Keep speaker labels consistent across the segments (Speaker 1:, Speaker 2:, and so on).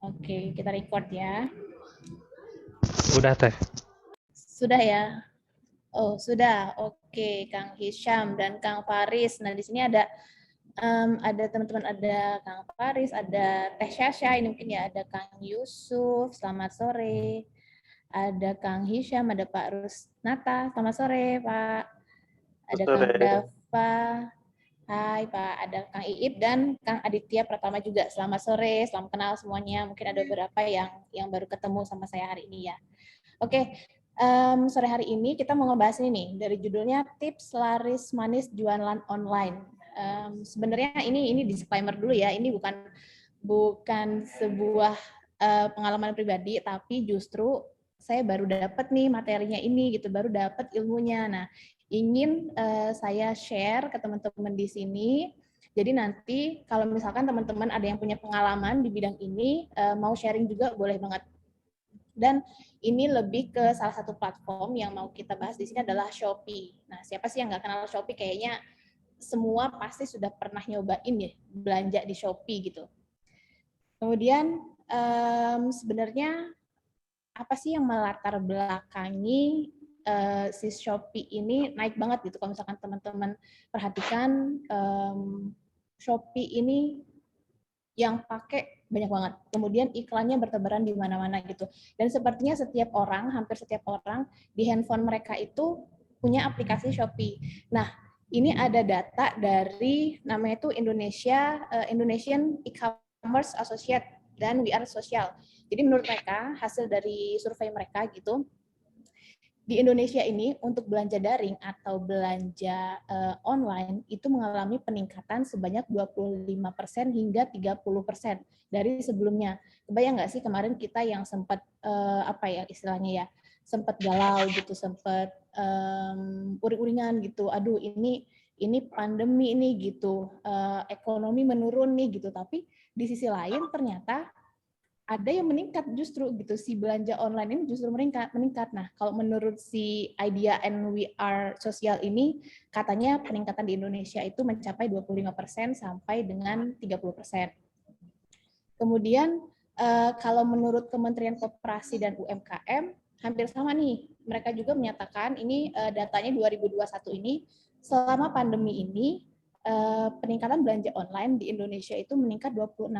Speaker 1: Oke, kita record ya.
Speaker 2: Udah teh.
Speaker 1: Sudah ya? Oh, sudah. Oke, Kang Hisham dan Kang Faris. Nah, di sini ada teman-teman, ada Kang Faris, ada Teh Syasha, ini mungkin ya, ada Kang Yusuf, selamat sore. Ada Kang Hisham, ada Pak Rusnata, selamat sore, Pak. Ada Kang Dava, hai Pak, ada Kang Iip dan Kang Aditya Pratama juga. Selamat sore, selamat kenal semuanya. Mungkin ada beberapa yang baru ketemu sama saya hari ini ya. Oke, sore hari ini kita mau ngebahas ini nih, dari judulnya Tips Laris Manis Jualan Online. Sebenarnya ini disclaimer dulu ya, ini bukan sebuah pengalaman pribadi, tapi justru saya baru dapat nih materinya ini gitu, baru dapat ilmunya. Nah, ingin saya share ke teman-teman di sini. Jadi nanti kalau misalkan teman-teman ada yang punya pengalaman di bidang ini, mau sharing juga boleh banget. Dan ini lebih ke salah satu platform yang mau kita bahas di sini adalah Shopee. Nah, siapa sih yang nggak kenal Shopee? Kayaknya semua pasti sudah pernah nyobain ya belanja di Shopee gitu. Kemudian sebenarnya apa sih yang melatar belakangi si Shopee ini naik banget gitu? Kalau misalkan teman-teman perhatikan, Shopee ini yang pakai banyak banget. Kemudian iklannya bertebaran di mana-mana gitu. Dan sepertinya hampir setiap orang di handphone mereka itu punya aplikasi Shopee. Nah, ini ada data dari namanya itu Indonesian E-commerce Associate dan We Are Social. Jadi menurut mereka hasil dari survei mereka gitu, di Indonesia ini untuk belanja daring atau belanja online itu mengalami peningkatan sebanyak 25% hingga 30% dari sebelumnya. Kebayang nggak sih kemarin kita yang sempat apa ya istilahnya ya, sempat galau gitu, sempat uring-uringan gitu. Aduh, ini pandemi ini gitu, ekonomi menurun nih gitu. Tapi di sisi lain ternyata ada yang meningkat justru gitu, si belanja online ini justru meningkat. Nah, kalau menurut si Idea and We Are Social ini katanya peningkatan di Indonesia itu mencapai 25% sampai dengan 30%. Kemudian kalau menurut Kementerian Koperasi dan UMKM hampir sama nih. Mereka juga menyatakan ini datanya 2021 ini selama pandemi ini peningkatan belanja online di Indonesia itu meningkat 26%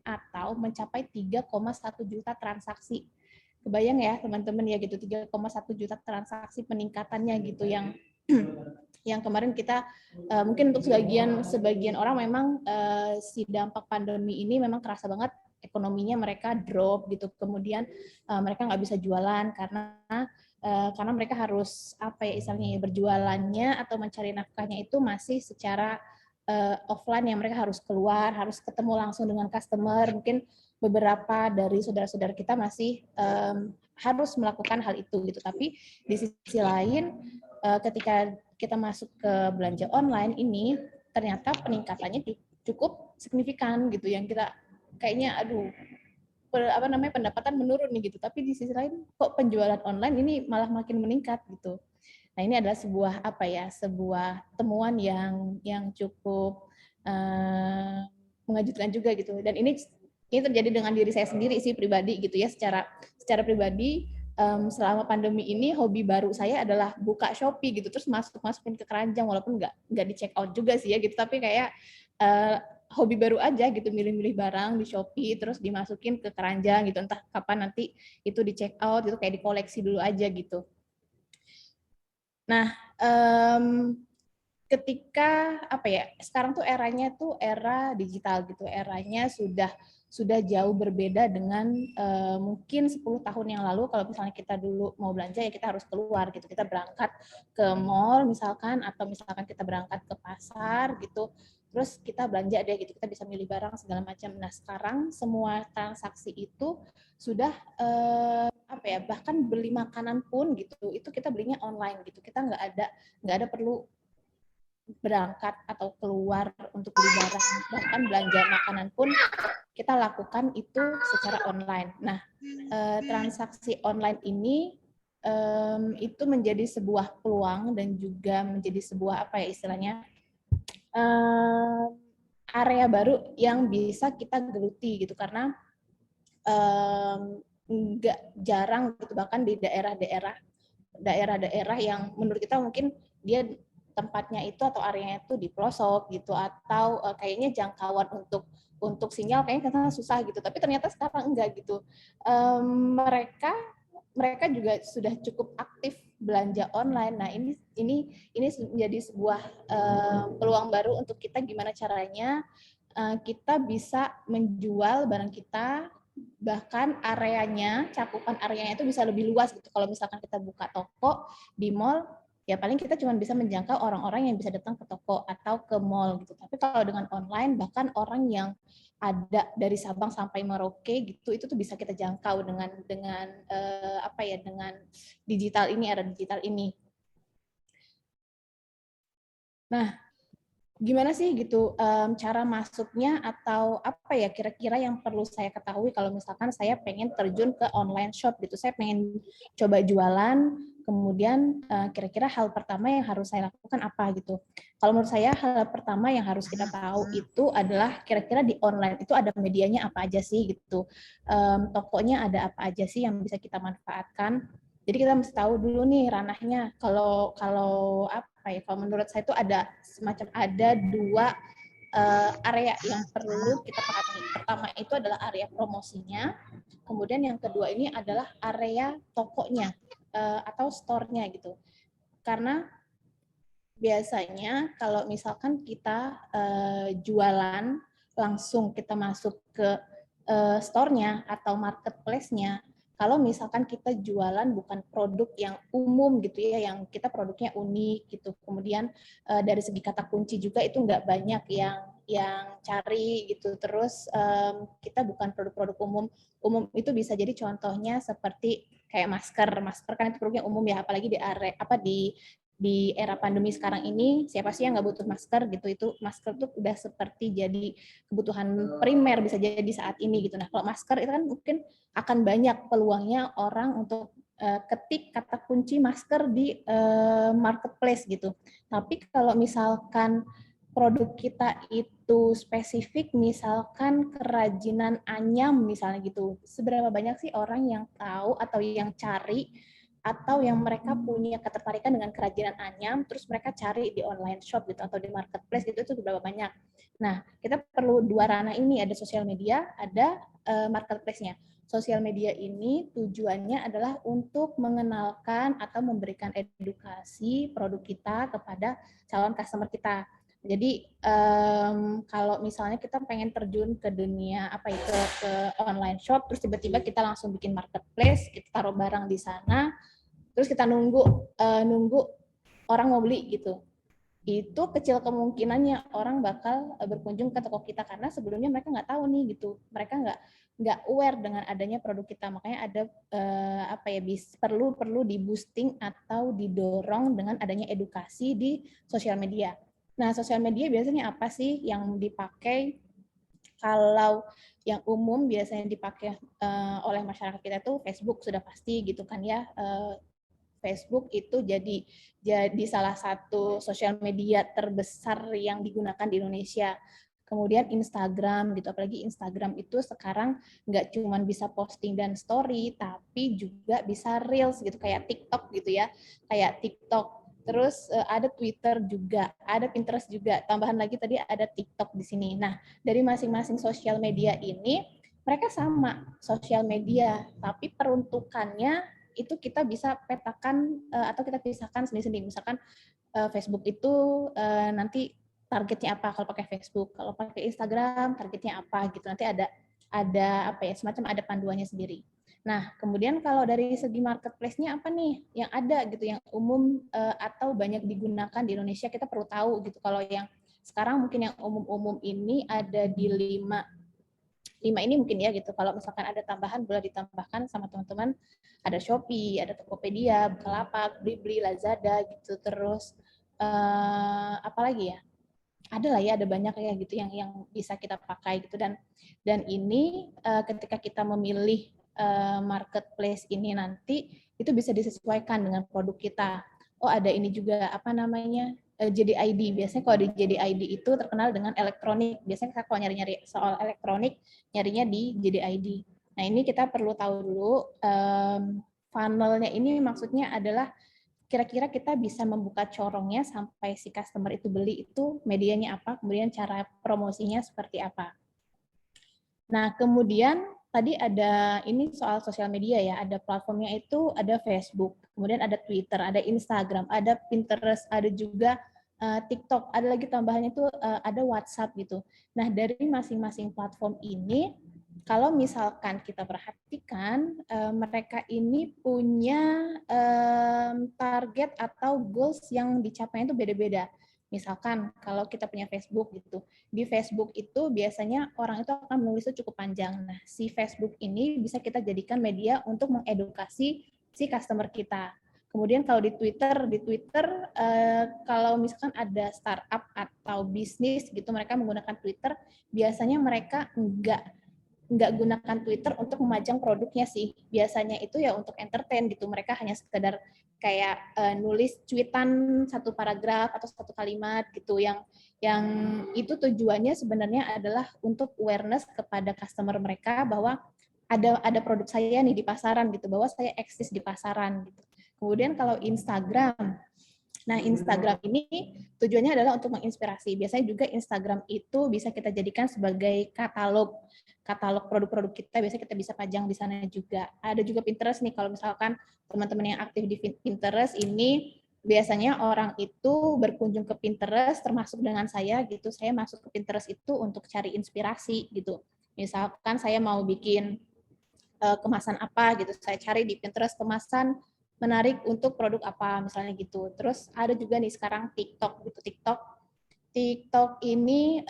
Speaker 1: atau mencapai 3,1 juta transaksi. Kebayang ya teman-teman ya gitu, 3,1 juta transaksi peningkatannya gitu yang kemarin kita mungkin untuk sebagian orang memang si dampak pandemi ini memang kerasa banget, ekonominya mereka drop gitu, kemudian mereka nggak bisa jualan karena mereka harus apa ya istilahnya berjualannya atau mencari nafkahnya itu masih secara offline, yang mereka harus keluar, harus ketemu langsung dengan customer. Mungkin beberapa dari saudara-saudara kita masih harus melakukan hal itu gitu. Tapi di sisi lain ketika kita masuk ke belanja online ini ternyata peningkatannya cukup signifikan gitu, yang kita kayaknya aduh pendapatan menurun nih gitu, tapi di sisi lain kok penjualan online ini malah makin meningkat gitu. Nah, ini adalah sebuah temuan yang cukup mengejutkan juga gitu. Dan ini terjadi dengan diri saya sendiri sih pribadi gitu ya, secara pribadi. Selama pandemi ini hobi baru saya adalah buka Shopee gitu, terus masukin ke keranjang, walaupun nggak di check out juga sih ya gitu, tapi kayak hobi baru aja gitu, milih-milih barang di Shopee terus dimasukin ke keranjang gitu, entah kapan nanti itu di check out gitu, kayak dikoleksi dulu aja gitu. Nah, ketika apa ya, sekarang tuh eranya tuh era digital gitu, eranya sudah jauh berbeda dengan mungkin 10 tahun yang lalu. Kalau misalnya kita dulu mau belanja ya kita harus keluar gitu, kita berangkat ke mall misalkan, atau misalkan kita berangkat ke pasar gitu, terus kita belanja deh gitu, kita bisa milih barang segala macam. Nah, sekarang semua transaksi itu sudah apa ya, bahkan beli makanan pun gitu, itu kita belinya online gitu, kita nggak ada perlu berangkat atau keluar untuk beli barang, bahkan belanja makanan pun kita lakukan itu secara online. Nah, transaksi online ini itu menjadi sebuah peluang dan juga menjadi sebuah apa ya istilahnya, area baru yang bisa kita geluti gitu, karena nggak jarang gitu, bahkan di daerah-daerah yang menurut kita mungkin dia tempatnya itu atau areanya itu di pelosok gitu, atau kayaknya jangkauan untuk sinyal kayaknya kita susah gitu, tapi ternyata sekarang enggak gitu. Mereka juga sudah cukup aktif belanja online. Nah, ini menjadi sebuah peluang baru untuk kita, gimana caranya kita bisa menjual barang kita, bahkan areanya, cakupan areanya itu bisa lebih luas gitu. Kalau misalkan kita buka toko di mall, ya paling kita cuma bisa menjangkau orang-orang yang bisa datang ke toko atau ke mall gitu. Tapi kalau dengan online, bahkan orang yang ada dari Sabang sampai Merauke gitu, itu tuh bisa kita jangkau dengan dengan digital ini, era digital ini. Nah, gimana sih gitu cara masuknya, atau apa ya kira-kira yang perlu saya ketahui kalau misalkan saya pengen terjun ke online shop gitu, saya pengen coba jualan, kemudian kira-kira hal pertama yang harus saya lakukan apa gitu. Kalau menurut saya hal pertama yang harus kita tahu itu adalah kira-kira di online itu ada medianya apa aja sih gitu, tokonya ada apa aja sih yang bisa kita manfaatkan. Jadi kita mesti tahu dulu nih ranahnya. Kalau menurut saya itu ada dua area yang perlu kita pahami. Pertama itu adalah area promosinya, kemudian yang kedua ini adalah area tokonya atau store-nya gitu. Karena biasanya kalau misalkan kita jualan langsung kita masuk ke store-nya atau marketplace-nya, kalau misalkan kita jualan bukan produk yang umum gitu ya, yang kita produknya unik gitu, kemudian dari segi kata kunci juga itu nggak banyak yang cari gitu, terus kita bukan produk-produk umum itu bisa jadi contohnya seperti kayak masker kan itu produknya umum ya, apalagi di era pandemi sekarang ini, siapa sih yang nggak butuh masker gitu? Itu masker tuh udah seperti jadi kebutuhan primer bisa jadi saat ini gitu. Nah, kalau masker itu kan mungkin akan banyak peluangnya orang untuk ketik kata kunci masker di marketplace gitu. Tapi kalau misalkan produk kita itu spesifik, misalkan kerajinan anyam misalnya gitu, seberapa banyak sih orang yang tahu atau yang cari atau yang mereka punya ketertarikan dengan kerajinan anyam, terus mereka cari di online shop gitu atau di marketplace gitu, itu berapa banyak. Nah, kita perlu dua ranah ini, ada sosial media, ada marketplace-nya. Sosial media ini tujuannya adalah untuk mengenalkan atau memberikan edukasi produk kita kepada calon customer kita. Jadi kalau misalnya kita pengen terjun ke dunia ke online shop, terus tiba-tiba kita langsung bikin marketplace, kita taruh barang di sana, terus kita nunggu orang mau beli gitu, itu kecil kemungkinannya orang bakal berkunjung ke toko kita, karena sebelumnya mereka nggak tahu nih gitu, mereka nggak aware dengan adanya produk kita. Makanya ada perlu di boosting atau didorong dengan adanya edukasi di sosial media. Nah, sosial media biasanya apa sih yang dipakai? Kalau yang umum biasanya dipakai oleh masyarakat kita tuh Facebook sudah pasti gitu kan ya. Facebook itu jadi salah satu sosial media terbesar yang digunakan di Indonesia. Kemudian Instagram gitu, apalagi Instagram itu sekarang nggak cuma bisa posting dan story, tapi juga bisa reels gitu, kayak TikTok gitu ya, kayak TikTok. Terus ada Twitter juga, ada Pinterest juga. Tambahan lagi tadi ada TikTok di sini. Nah, dari masing-masing sosial media ini mereka sama sosial media, tapi peruntukannya itu kita bisa petakan atau kita pisahkan sendiri-sendiri. Misalkan Facebook itu nanti targetnya apa kalau pakai Facebook, kalau pakai Instagram targetnya apa gitu. Nanti ada semacam ada panduannya sendiri. Nah, kemudian kalau dari segi marketplace-nya apa nih yang ada gitu, yang umum atau banyak digunakan di Indonesia, kita perlu tahu gitu. Kalau yang sekarang mungkin yang umum-umum ini ada di 5 ini mungkin ya gitu. Kalau misalkan ada tambahan boleh ditambahkan sama teman-teman. Ada Shopee, ada Tokopedia, Bukalapak, Blibli, Lazada gitu. Terus apalagi ya? Ada lah ya, ada banyak ya gitu yang bisa kita pakai gitu. Dan ini ketika kita memilih marketplace ini nanti itu bisa disesuaikan dengan produk kita. Oh, ada ini juga apa namanya? JDID. Biasanya kalau di JDID itu terkenal dengan elektronik. Biasanya kalau nyari-nyari soal elektronik, nyarinya di JDID. Nah, ini kita perlu tahu dulu funnel-nya ini maksudnya adalah kira-kira kita bisa membuka corongnya sampai si customer itu beli itu medianya apa, kemudian cara promosinya seperti apa. Nah, kemudian tadi ada ini soal sosial media ya, ada platformnya itu ada Facebook, kemudian ada Twitter, ada Instagram, ada Pinterest, ada juga TikTok, ada lagi tambahannya itu ada WhatsApp gitu. Nah, dari masing-masing platform ini kalau misalkan kita perhatikan, mereka ini punya target atau goals yang dicapai itu beda-beda. Misalkan kalau kita punya Facebook gitu, di Facebook itu biasanya orang itu akan menulis itu cukup panjang. Nah, si Facebook ini bisa kita jadikan media untuk mengedukasi si customer kita. Kemudian kalau di Twitter kalau misalkan ada startup atau bisnis gitu, mereka menggunakan Twitter, biasanya mereka nggak gunakan Twitter untuk memajang produknya sih. Biasanya itu ya untuk entertain gitu. Mereka hanya sekedar kayak nulis cuitan satu paragraf atau satu kalimat gitu yang itu tujuannya sebenarnya adalah untuk awareness kepada customer mereka bahwa ada produk saya nih di pasaran gitu, bahwa saya eksis di pasaran gitu. Kemudian kalau Instagram, nah, Instagram ini tujuannya adalah untuk menginspirasi. Biasanya juga Instagram itu bisa kita jadikan sebagai katalog produk-produk kita. Biasanya kita bisa pajang di sana juga. Ada juga Pinterest nih, kalau misalkan teman-teman yang aktif di Pinterest ini biasanya orang itu berkunjung ke Pinterest, termasuk dengan saya gitu. Saya masuk ke Pinterest itu untuk cari inspirasi gitu. Misalkan saya mau bikin kemasan apa gitu, saya cari di Pinterest kemasan menarik untuk produk apa misalnya gitu. Terus ada juga nih sekarang TikTok gitu. TikTok ini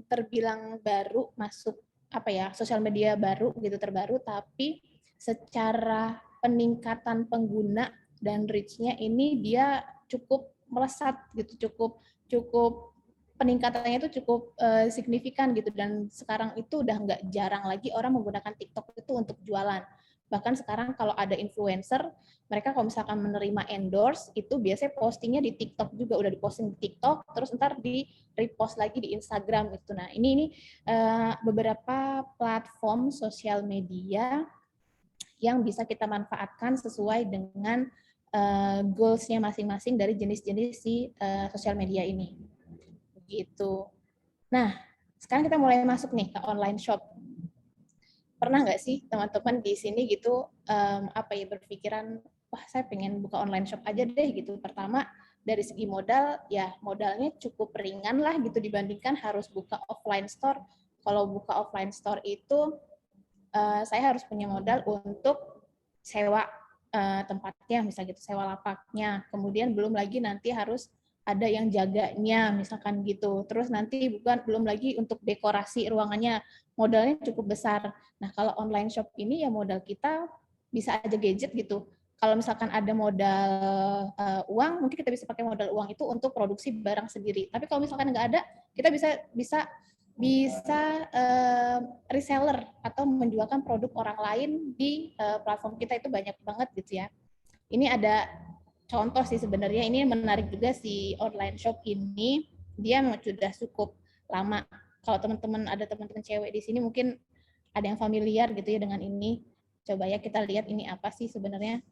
Speaker 1: terbilang baru masuk apa ya, sosial media baru gitu, terbaru, tapi secara peningkatan pengguna dan reach-nya ini dia cukup melesat gitu, cukup cukup peningkatannya itu cukup signifikan gitu, dan sekarang itu udah nggak jarang lagi orang menggunakan TikTok itu untuk jualan. Bahkan sekarang kalau ada influencer, mereka kalau misalkan menerima endorse, itu biasanya postingnya di TikTok juga, udah diposting di TikTok, terus ntar di repost lagi di Instagram gitu. Nah, ini beberapa platform sosial media yang bisa kita manfaatkan sesuai dengan goals-nya masing-masing dari jenis-jenis si sosial media ini. Gitu. Nah, sekarang kita mulai masuk nih ke online shop. Pernah nggak sih teman-teman di sini gitu apa ya, berpikiran, wah saya pengen buka online shop aja deh gitu. Pertama dari segi modal, ya modalnya cukup ringan lah gitu dibandingkan harus buka offline store. Kalau buka offline store itu saya harus punya modal untuk sewa tempatnya, misalnya gitu, sewa lapaknya. Kemudian belum lagi nanti harus ada yang jaganya, misalkan gitu. Terus nanti belum lagi untuk dekorasi ruangannya, modalnya cukup besar. Nah, kalau online shop ini ya modal kita bisa aja gadget gitu. Kalau misalkan ada modal uang, mungkin kita bisa pakai modal uang itu untuk produksi barang sendiri. Tapi kalau misalkan nggak ada, kita bisa bisa bisa reseller atau menjualkan produk orang lain di platform kita, itu banyak banget gitu ya. Ini ada contoh sih sebenarnya, ini menarik juga si online shop ini, dia sudah cukup lama. Kalau teman-teman ada teman-teman cewek di sini mungkin ada yang familiar gitu ya dengan ini. Coba ya kita lihat ini apa sih sebenarnya.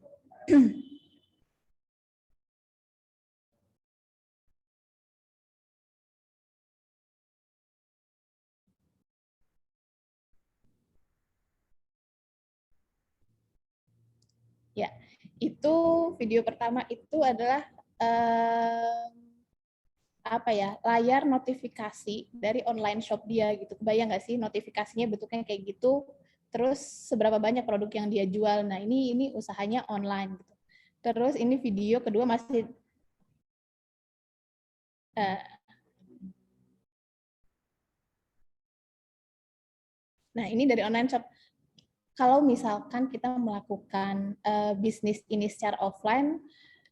Speaker 1: Ya, itu video pertama itu adalah apa ya, layar notifikasi dari online shop dia gitu. Kebayang nggak sih notifikasinya bentuknya kayak gitu, terus seberapa banyak produk yang dia jual. Nah, ini usahanya online gitu. Terus ini video kedua masih uh, nah ini dari online shop. Kalau misalkan kita melakukan bisnis ini secara offline,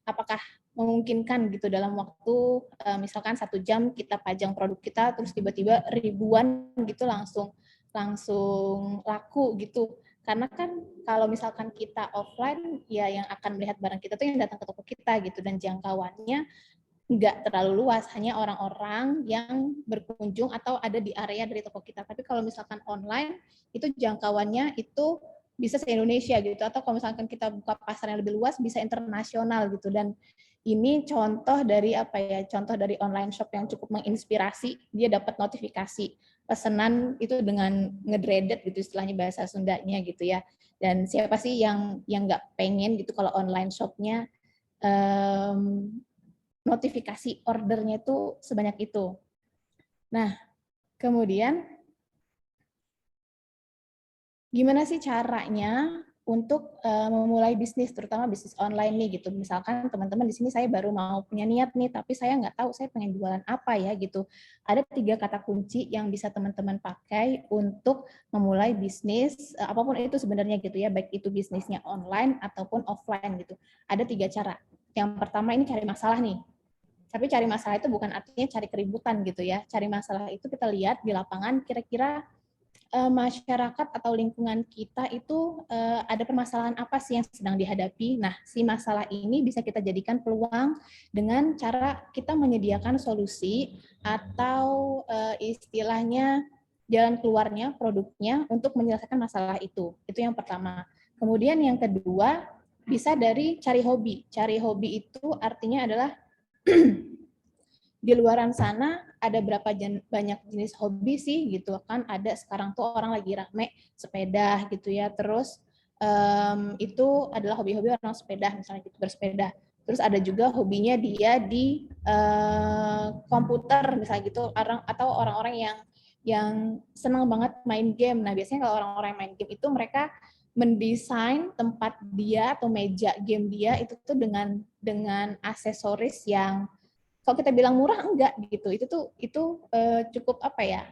Speaker 1: apakah memungkinkan gitu dalam waktu misalkan 1 jam kita pajang produk kita, terus tiba-tiba ribuan gitu langsung langsung laku gitu. Karena kan kalau misalkan kita offline, ya yang akan melihat barang kita tuh yang datang ke toko kita gitu, dan jangkauannya nggak terlalu luas, hanya orang-orang yang berkunjung atau ada di area dari toko kita. Tapi kalau misalkan online, itu jangkauannya itu bisa se-Indonesia gitu, atau kalau misalkan kita buka pasar yang lebih luas, bisa internasional gitu. Dan ini contoh dari apa ya? Contoh dari online shop yang cukup menginspirasi. Dia dapat notifikasi pesanan itu dengan ngedreaded gitu istilahnya bahasa Sundanya gitu ya. Dan siapa sih yang nggak pengen gitu kalau online shopnya notifikasi ordernya itu sebanyak itu. Nah, kemudian gimana sih caranya untuk memulai bisnis, terutama bisnis online nih gitu. Misalkan teman-teman di sini saya baru mau punya niat nih, tapi saya nggak tahu saya pengen jualan apa ya gitu. Ada 3 kata kunci yang bisa teman-teman pakai untuk memulai bisnis, apapun itu sebenarnya gitu ya, baik itu bisnisnya online ataupun offline gitu. Ada 3 cara. Yang pertama ini cari masalah nih. Tapi cari masalah itu bukan artinya cari keributan gitu ya. Cari masalah itu kita lihat di lapangan kira-kira masyarakat atau lingkungan kita itu ada permasalahan apa sih yang sedang dihadapi. Nah, si masalah ini bisa kita jadikan peluang dengan cara kita menyediakan solusi atau istilahnya jalan keluarnya, produknya untuk menyelesaikan masalah itu. Itu yang pertama. Kemudian yang kedua, bisa dari cari hobi. Cari hobi itu artinya adalah di luaran sana ada berapa banyak jenis hobi sih gitu kan. Ada sekarang tuh orang lagi rame sepeda gitu ya, terus itu adalah hobi-hobi orang sepeda misalnya gitu, bersepeda. Terus ada juga hobinya dia di komputer misalnya gitu, atau orang-orang yang senang banget main game. Nah, biasanya kalau orang-orang yang main game itu mereka mendesain tempat dia atau meja game dia itu tuh dengan aksesoris yang kalau kita bilang murah enggak gitu. Itu cukup apa ya?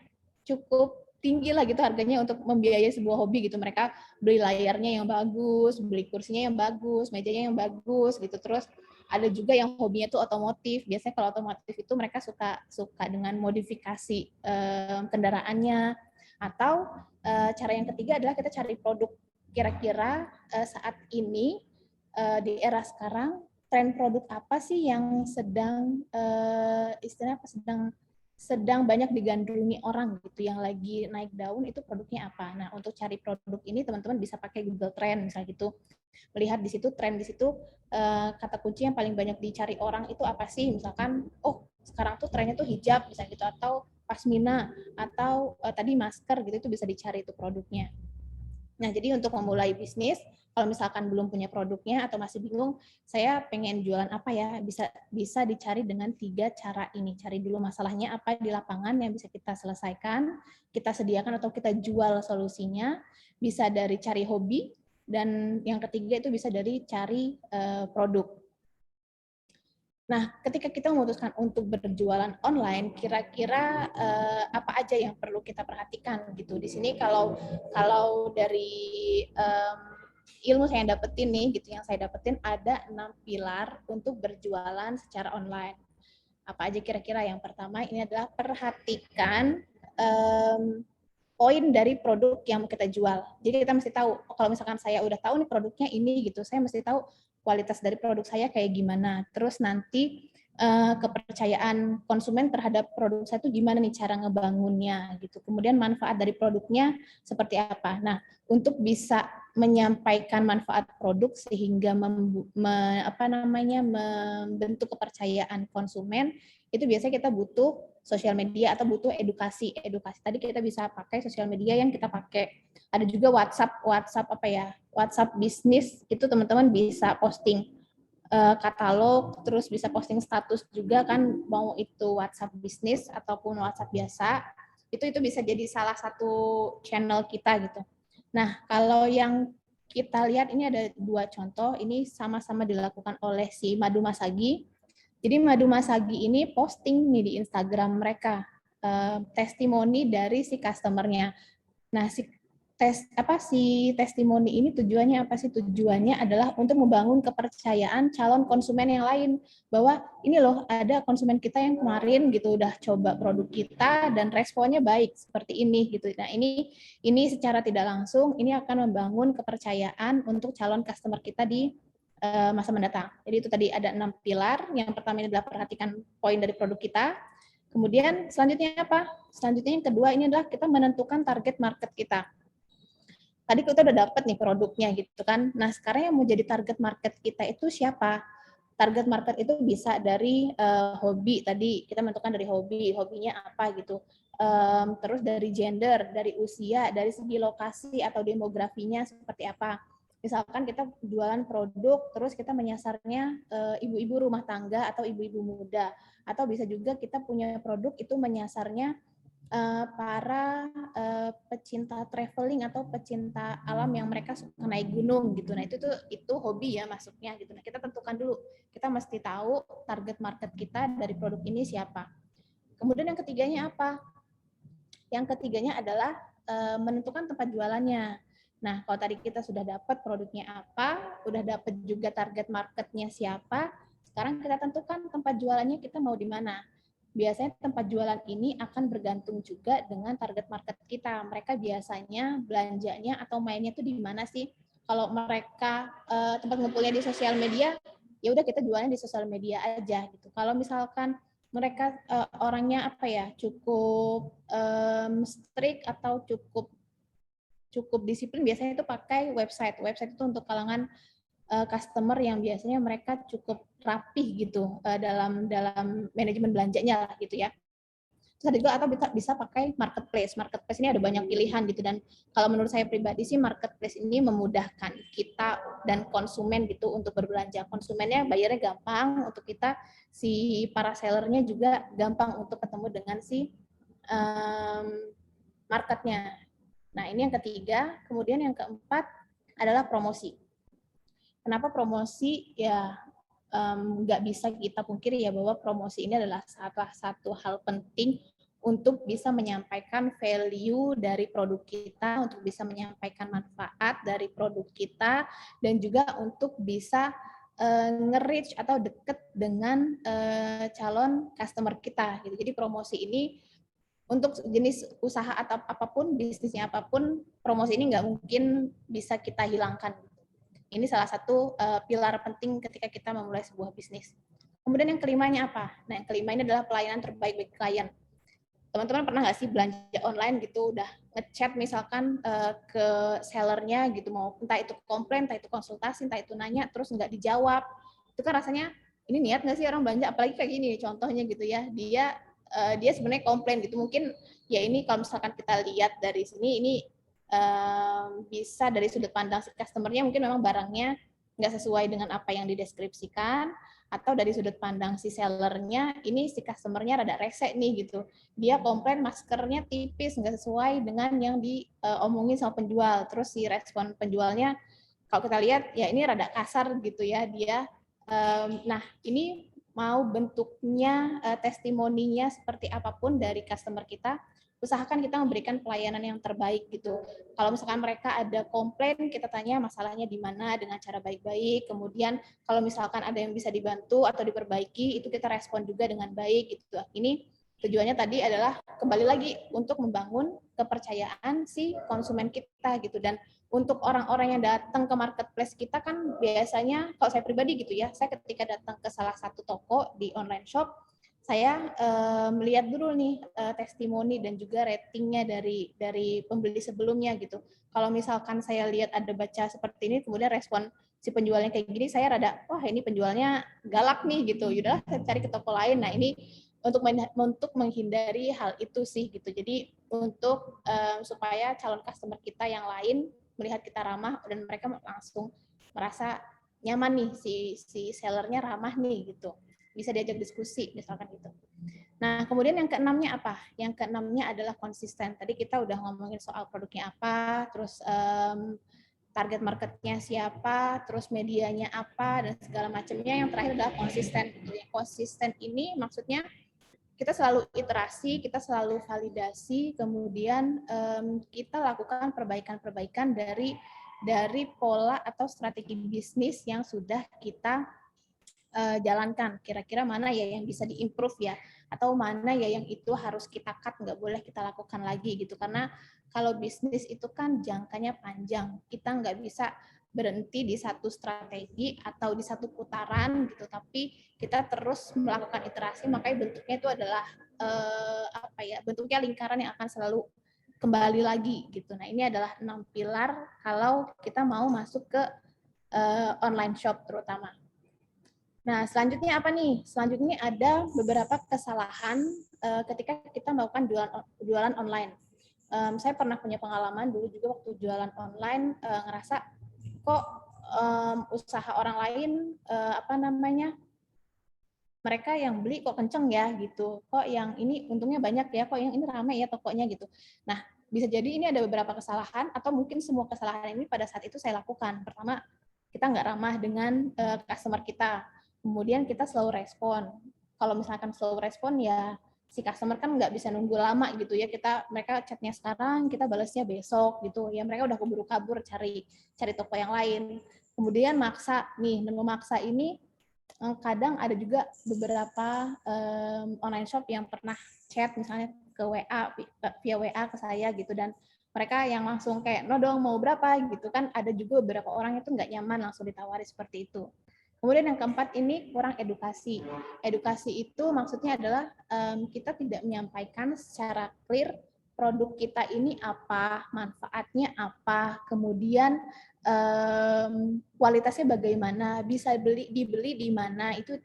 Speaker 1: Cukup tinggi lah gitu harganya untuk membiayai sebuah hobi gitu. Mereka beli layarnya yang bagus, beli kursinya yang bagus, mejanya yang bagus gitu. Terus ada juga yang hobinya tuh otomotif. Biasanya kalau otomotif itu mereka suka dengan modifikasi kendaraannya. Atau cara yang ketiga adalah kita cari produk. Kira-kira saat ini di era sekarang tren produk apa sih yang sedang istilahnya apa sedang banyak digandrungi orang gitu, yang lagi naik daun itu produknya apa. Nah, untuk cari produk ini teman-teman bisa pakai Google Trend misalnya gitu. Melihat di situ tren di situ kata kunci yang paling banyak dicari orang itu apa sih? Misalkan oh, sekarang tuh trennya tuh hijab misalnya gitu, atau pasmina, atau tadi masker gitu, itu bisa dicari itu produknya. Nah, jadi untuk memulai bisnis, kalau misalkan belum punya produknya atau masih bingung, saya pengen jualan apa ya, bisa dicari dengan 3 cara ini. Cari dulu masalahnya apa di lapangan yang bisa kita selesaikan, kita sediakan atau kita jual solusinya, bisa dari cari hobi, dan yang ketiga itu bisa dari cari produk. Nah, ketika kita memutuskan untuk berjualan online, kira-kira apa aja yang perlu kita perhatikan gitu. Di sini kalau dari ilmu saya yang dapetin nih gitu, yang saya dapetin ada 6 pilar untuk berjualan secara online. Apa aja kira-kira? Yang pertama ini adalah perhatikan poin dari produk yang mau kita jual. Jadi kita mesti tahu, kalau misalkan saya udah tahu nih produknya ini gitu, saya mesti tahu kualitas dari produk saya kayak gimana. Terus nanti kepercayaan konsumen terhadap produk saya itu gimana nih cara ngebangunnya gitu. Kemudian manfaat dari produknya seperti apa. Nah, untuk bisa menyampaikan manfaat produk sehingga membentuk kepercayaan konsumen, itu biasanya kita butuh sosial media atau butuh edukasi. Tadi kita bisa pakai sosial media yang kita pakai. Ada juga WhatsApp bisnis, itu teman-teman bisa posting katalog, terus bisa posting status juga kan, mau itu WhatsApp bisnis ataupun WhatsApp biasa, itu bisa jadi salah satu channel kita gitu. Nah, kalau yang kita lihat ini ada 2 contoh, ini sama-sama dilakukan oleh si Madu Masagi. Jadi Madu Masagi ini posting nih di Instagram mereka testimoni dari si customer-nya. Nah, si testimoni ini tujuannya apa sih? Tujuannya adalah untuk membangun kepercayaan calon konsumen yang lain, bahwa ini loh ada konsumen kita yang kemarin gitu udah coba produk kita dan responnya baik seperti ini gitu. Nah, ini secara tidak langsung ini akan membangun kepercayaan untuk calon customer kita di masa mendatang. Jadi itu tadi ada 6 pilar. Yang pertama ini adalah perhatikan poin dari produk kita. Kemudian selanjutnya apa? Selanjutnya yang kedua ini adalah kita menentukan target market kita. Tadi kita udah dapat nih produknya gitu kan. Nah, sekarang yang mau jadi target market kita itu siapa? Target market itu bisa dari hobi, tadi kita menentukan dari hobi, hobinya apa gitu. Terus dari gender, dari usia, dari segi lokasi atau demografinya seperti apa. Misalkan kita jualan produk, terus kita menyasarnya ibu-ibu rumah tangga atau ibu-ibu muda. Atau bisa juga kita punya produk itu menyasarnya para pecinta traveling atau pecinta alam yang mereka suka naik gunung gitu. Nah, itu hobi ya masuknya gitu. Nah, kita tentukan dulu. Kita mesti tahu target market kita dari produk ini siapa. Kemudian yang ketiganya apa? Yang ketiganya adalah menentukan tempat jualannya. Nah, kalau tadi kita sudah dapat produknya apa, udah dapat juga target marketnya siapa, sekarang kita tentukan tempat jualannya kita mau di mana. Biasanya tempat jualan ini akan bergantung juga dengan target market kita. Mereka biasanya belanjanya atau mainnya tuh di mana sih? Kalau mereka tempat ngumpulnya di sosial media, ya udah kita jualnya di sosial media aja gitu. Kalau misalkan mereka orangnya apa ya, cukup strict atau cukup disiplin, biasanya itu pakai website. Website itu untuk kalangan customer yang biasanya mereka cukup rapih gitu dalam manajemen belanjanya lah gitu ya. Terus ada juga atau bisa pakai marketplace. Marketplace ini ada banyak pilihan gitu, dan kalau menurut saya pribadi sih marketplace ini memudahkan kita dan konsumen gitu untuk berbelanja. Konsumennya bayarnya gampang untuk kita, si para sellernya juga gampang untuk ketemu dengan si marketnya. Nah, ini yang ketiga. Kemudian yang keempat adalah promosi. Kenapa promosi? Ya nggak bisa kita pungkiri ya bahwa promosi ini adalah salah satu hal penting untuk bisa menyampaikan value dari produk kita, untuk bisa menyampaikan manfaat dari produk kita, dan juga untuk bisa nge-reach atau deket dengan calon customer kita. Gitu. Jadi promosi ini untuk jenis usaha atau apapun, bisnisnya apapun, promosi ini nggak mungkin bisa kita hilangkan. Ini salah satu pilar penting ketika kita memulai sebuah bisnis. Kemudian yang kelimanya apa? Nah, yang kelima ini adalah pelayanan terbaik bagi klien. Teman-teman pernah nggak sih belanja online gitu, udah ngechat misalkan ke sellernya gitu, mau entah itu komplain, entah itu konsultasi, entah itu nanya, terus nggak dijawab. Itu kan rasanya, ini niat nggak sih orang belanja? Apalagi kayak gini contohnya gitu ya, dia sebenarnya komplain gitu. Mungkin ya ini kalau misalkan kita lihat dari sini, ini bisa dari sudut pandang si customer-nya mungkin memang barangnya nggak sesuai dengan apa yang dideskripsikan, atau dari sudut pandang si sellernya, ini si customer-nya rada rese nih gitu. Dia komplain maskernya tipis, nggak sesuai dengan yang diomongin sama penjual. Terus si respon penjualnya, kalau kita lihat ya ini rada kasar gitu ya dia. Nah, ini mau bentuknya testimoninya seperti apapun dari customer kita, usahakan kita memberikan pelayanan yang terbaik gitu. Kalau misalkan mereka ada komplain, kita tanya masalahnya di mana dengan cara baik-baik. Kemudian kalau misalkan ada yang bisa dibantu atau diperbaiki, itu kita respon juga dengan baik gitu. Ini tujuannya tadi adalah kembali lagi untuk membangun kepercayaan si konsumen kita gitu. Dan untuk orang-orang yang datang ke marketplace kita kan biasanya, kalau saya pribadi gitu ya, saya ketika datang ke salah satu toko di online shop, saya melihat dulu nih testimoni dan juga ratingnya dari pembeli sebelumnya gitu. Kalau misalkan saya lihat ada baca seperti ini, kemudian respon si penjualnya kayak gini, saya rada, wah ini penjualnya galak nih gitu. Yaudah, saya cari ke toko lain. Nah, ini untuk menghindari hal itu sih gitu. Jadi untuk supaya calon customer kita yang lain melihat kita ramah dan mereka langsung merasa nyaman nih, si sellernya ramah nih gitu, bisa diajak diskusi misalkan gitu. Nah, kemudian yang keenamnya apa? Yang keenamnya adalah konsisten. Tadi kita udah ngomongin soal produknya apa, terus target marketnya siapa, terus medianya apa, dan segala macamnya. Yang terakhir adalah konsisten. Konsisten ini maksudnya kita selalu iterasi, kita selalu validasi, kemudian kita lakukan perbaikan-perbaikan dari pola atau strategi bisnis yang sudah kita jalankan. Kira-kira mana ya yang bisa diimprove ya, atau mana ya yang itu harus kita cut, nggak boleh kita lakukan lagi gitu. Karena kalau bisnis itu kan jangkanya panjang, kita nggak bisa berhenti di satu strategi atau di satu putaran gitu, tapi kita terus melakukan iterasi, makanya bentuknya itu adalah bentuknya lingkaran yang akan selalu kembali lagi gitu. Nah, ini adalah 6 pilar kalau kita mau masuk ke online shop terutama. Nah, selanjutnya apa nih? Selanjutnya ada beberapa kesalahan ketika kita melakukan jualan online. Saya pernah punya pengalaman dulu juga waktu jualan online, ngerasa kok usaha orang lain mereka yang beli kok kenceng ya gitu, kok yang ini untungnya banyak ya, kok yang ini ramai ya tokonya gitu. Nah, bisa jadi ini ada beberapa kesalahan atau mungkin semua kesalahan ini pada saat itu saya lakukan. Pertama, kita nggak ramah dengan customer kita, kemudian kita slow respon. Kalau misalkan slow respon ya si customer kan nggak bisa nunggu lama gitu ya, mereka chatnya sekarang, kita balasnya besok gitu ya, mereka udah keburu kabur cari toko yang lain. Kemudian maksa nih, memaksa ini kadang ada juga beberapa online shop yang pernah chat misalnya ke WA, via WA ke saya gitu, dan mereka yang langsung kayak, no dong mau berapa gitu kan, ada juga beberapa orang itu nggak nyaman langsung ditawari seperti itu. Kemudian yang keempat ini kurang edukasi. Edukasi itu maksudnya adalah kita tidak menyampaikan secara clear produk kita ini apa, manfaatnya apa, kemudian kualitasnya bagaimana, bisa dibeli di mana, itu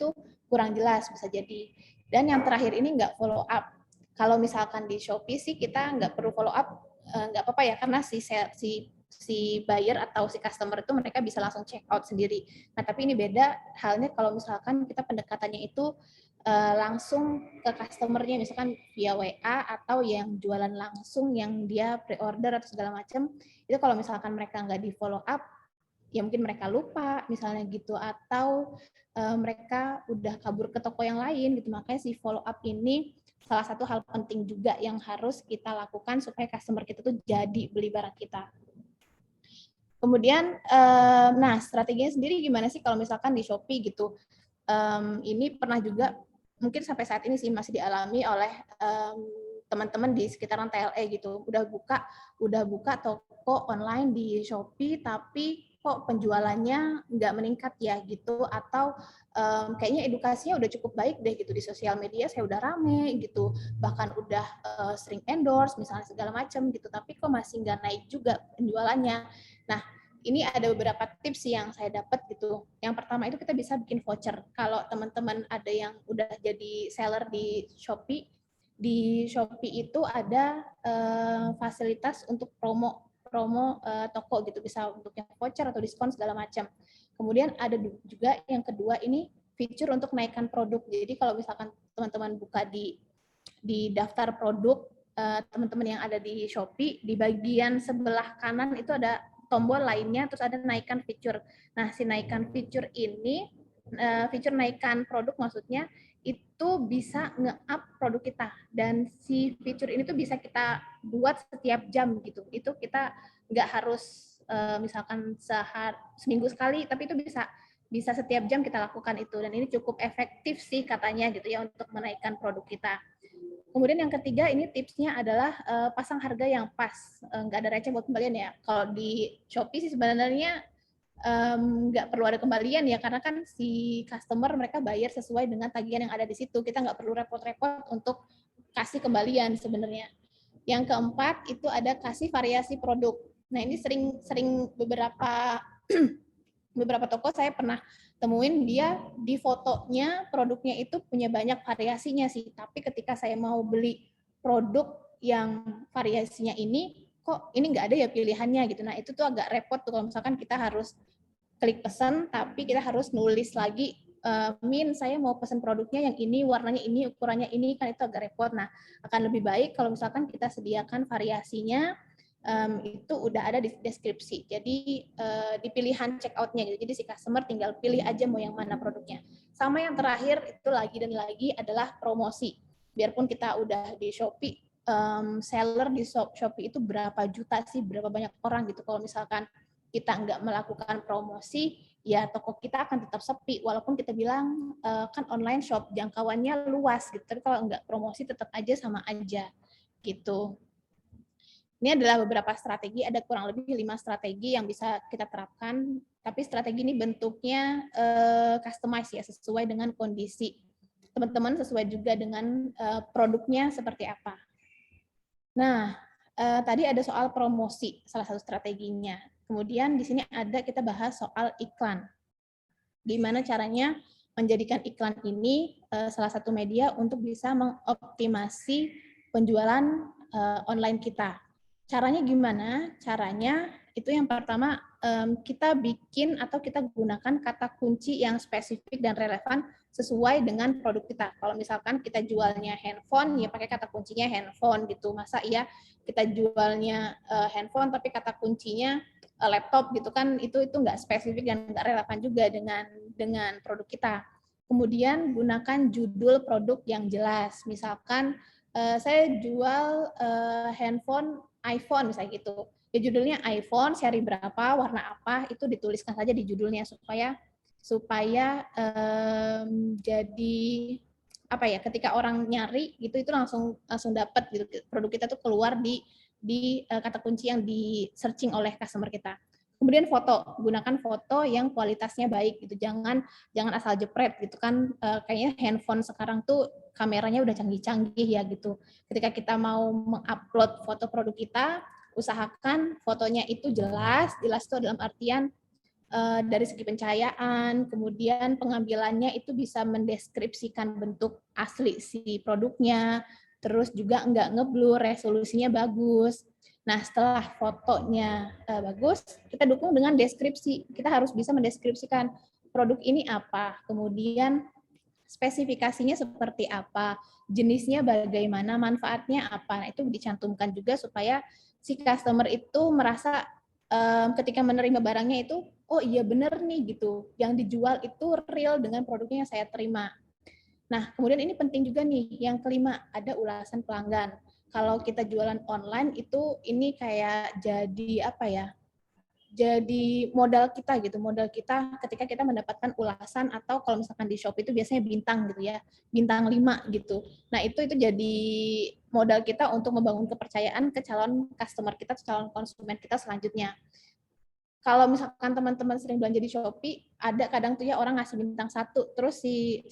Speaker 1: kurang jelas bisa jadi. Dan yang terakhir ini nggak follow up. Kalau misalkan di Shopee sih kita nggak perlu follow up, nggak apa-apa ya, karena si buyer atau si customer itu mereka bisa langsung check out sendiri. Nah, tapi ini beda halnya kalau misalkan kita pendekatannya itu langsung ke customernya, misalkan via WA atau yang jualan langsung yang dia pre-order atau segala macam. Itu kalau misalkan mereka nggak di follow up, ya mungkin mereka lupa misalnya gitu, atau mereka udah kabur ke toko yang lain gitu. Makanya si follow up ini salah satu hal penting juga yang harus kita lakukan supaya customer kita tuh jadi beli barang kita. Kemudian, nah strateginya sendiri gimana sih kalau misalkan di Shopee gitu? Ini pernah juga mungkin sampai saat ini sih masih dialami oleh teman-teman di sekitaran TLE gitu. Udah buka toko online di Shopee, tapi kok penjualannya nggak meningkat ya gitu, atau kayaknya edukasinya udah cukup baik deh gitu di sosial media, saya udah rame gitu, bahkan udah sering endorse misalnya segala macam gitu, tapi kok masih nggak naik juga penjualannya. Nah, ini ada beberapa tips yang saya dapat gitu. Yang pertama itu kita bisa bikin voucher. Kalau teman-teman ada yang udah jadi seller di Shopee itu ada fasilitas untuk promo toko gitu, bisa untuk yang voucher atau diskon segala macam. Kemudian ada juga yang kedua ini fitur untuk naikkan produk. Jadi kalau misalkan teman-teman buka di daftar produk teman-teman yang ada di Shopee, di bagian sebelah kanan itu ada tombol lainnya, terus ada naikkan fitur. Nah, si naikkan fitur ini, fitur naikkan produk maksudnya, itu bisa nge-up produk kita. Dan si fitur ini tuh bisa kita buat setiap jam gitu. Itu kita nggak harus misalkan seminggu sekali, tapi itu bisa setiap jam kita lakukan itu. Dan ini cukup efektif sih katanya gitu ya untuk menaikkan produk kita. Kemudian yang ketiga ini tipsnya adalah pasang harga yang pas, nggak ada receh buat kembalian ya. Kalau di Shopee sih sebenarnya nggak perlu ada kembalian ya, karena kan si customer mereka bayar sesuai dengan tagihan yang ada di situ. Kita nggak perlu repot-repot untuk kasih kembalian sebenarnya. Yang keempat itu ada kasih variasi produk. Nah ini sering beberapa toko saya pernah temuin dia di fotonya produknya itu punya banyak variasinya sih, tapi ketika saya mau beli produk yang variasinya ini, kok ini nggak ada ya pilihannya gitu. Nah itu tuh agak repot tuh kalau misalkan kita harus klik pesan, tapi kita harus nulis lagi, Min saya mau pesan produknya yang ini, warnanya ini, ukurannya ini, kan itu agak repot. Nah akan lebih baik kalau misalkan kita sediakan variasinya, itu udah ada di deskripsi. Jadi di pilihan checkout-nya gitu. Jadi si customer tinggal pilih aja mau yang mana produknya. Sama yang terakhir itu lagi dan lagi adalah promosi. Biarpun kita udah di Shopee, seller di Shopee itu berapa juta sih, berapa banyak orang gitu. Kalau misalkan kita nggak melakukan promosi, ya toko kita akan tetap sepi. Walaupun kita bilang kan online shop jangkauannya luas gitu, tapi kalau nggak promosi tetap aja sama aja gitu. Ini adalah beberapa strategi, ada kurang lebih 5 strategi yang bisa kita terapkan, tapi strategi ini bentuknya customize ya, sesuai dengan kondisi teman-teman, sesuai juga dengan produknya seperti apa. Nah, tadi ada soal promosi, salah satu strateginya. Kemudian di sini ada kita bahas soal iklan. Gimana caranya menjadikan iklan ini salah satu media untuk bisa mengoptimasi penjualan online kita. Caranya gimana? Caranya itu yang pertama kita bikin atau kita gunakan kata kunci yang spesifik dan relevan sesuai dengan produk kita. Kalau misalkan kita jualnya handphone, ya pakai kata kuncinya handphone gitu. Masa iya kita jualnya handphone tapi kata kuncinya laptop gitu kan, itu nggak spesifik dan nggak relevan juga dengan produk kita. Kemudian gunakan judul produk yang jelas. Misalkan saya jual handphone iPhone misalnya gitu. Ya judulnya iPhone, seri berapa, warna apa, itu dituliskan saja di judulnya supaya jadi apa ya, ketika orang nyari gitu itu langsung dapat gitu, produk kita tuh keluar di kata kunci yang di searching oleh customer kita. Kemudian foto, gunakan foto yang kualitasnya baik gitu, jangan asal jepret gitu kan. Kayaknya handphone sekarang tuh kameranya udah canggih-canggih ya gitu. Ketika kita mau mengupload foto produk kita, usahakan fotonya itu jelas itu dalam artian dari segi pencahayaan, kemudian pengambilannya itu bisa mendeskripsikan bentuk asli si produknya, terus juga nggak ngeblur, resolusinya bagus. Nah, setelah fotonya bagus, kita dukung dengan deskripsi. Kita harus bisa mendeskripsikan produk ini apa, kemudian spesifikasinya seperti apa, jenisnya bagaimana, manfaatnya apa. Nah, itu dicantumkan juga supaya si customer itu merasa ketika menerima barangnya itu, oh iya bener nih gitu, yang dijual itu real dengan produknya yang saya terima. Nah, kemudian ini penting juga nih, yang kelima, ada ulasan pelanggan. Kalau kita jualan online itu ini kayak jadi apa ya, jadi modal kita gitu, modal kita ketika kita mendapatkan ulasan, atau kalau misalkan di Shopee itu biasanya bintang gitu ya, bintang 5 gitu. Nah, itu jadi modal kita untuk membangun kepercayaan ke calon customer kita, calon konsumen kita selanjutnya. Kalau misalkan teman-teman sering belanja di Shopee, ada kadang tuh ya orang ngasih bintang 1, terus si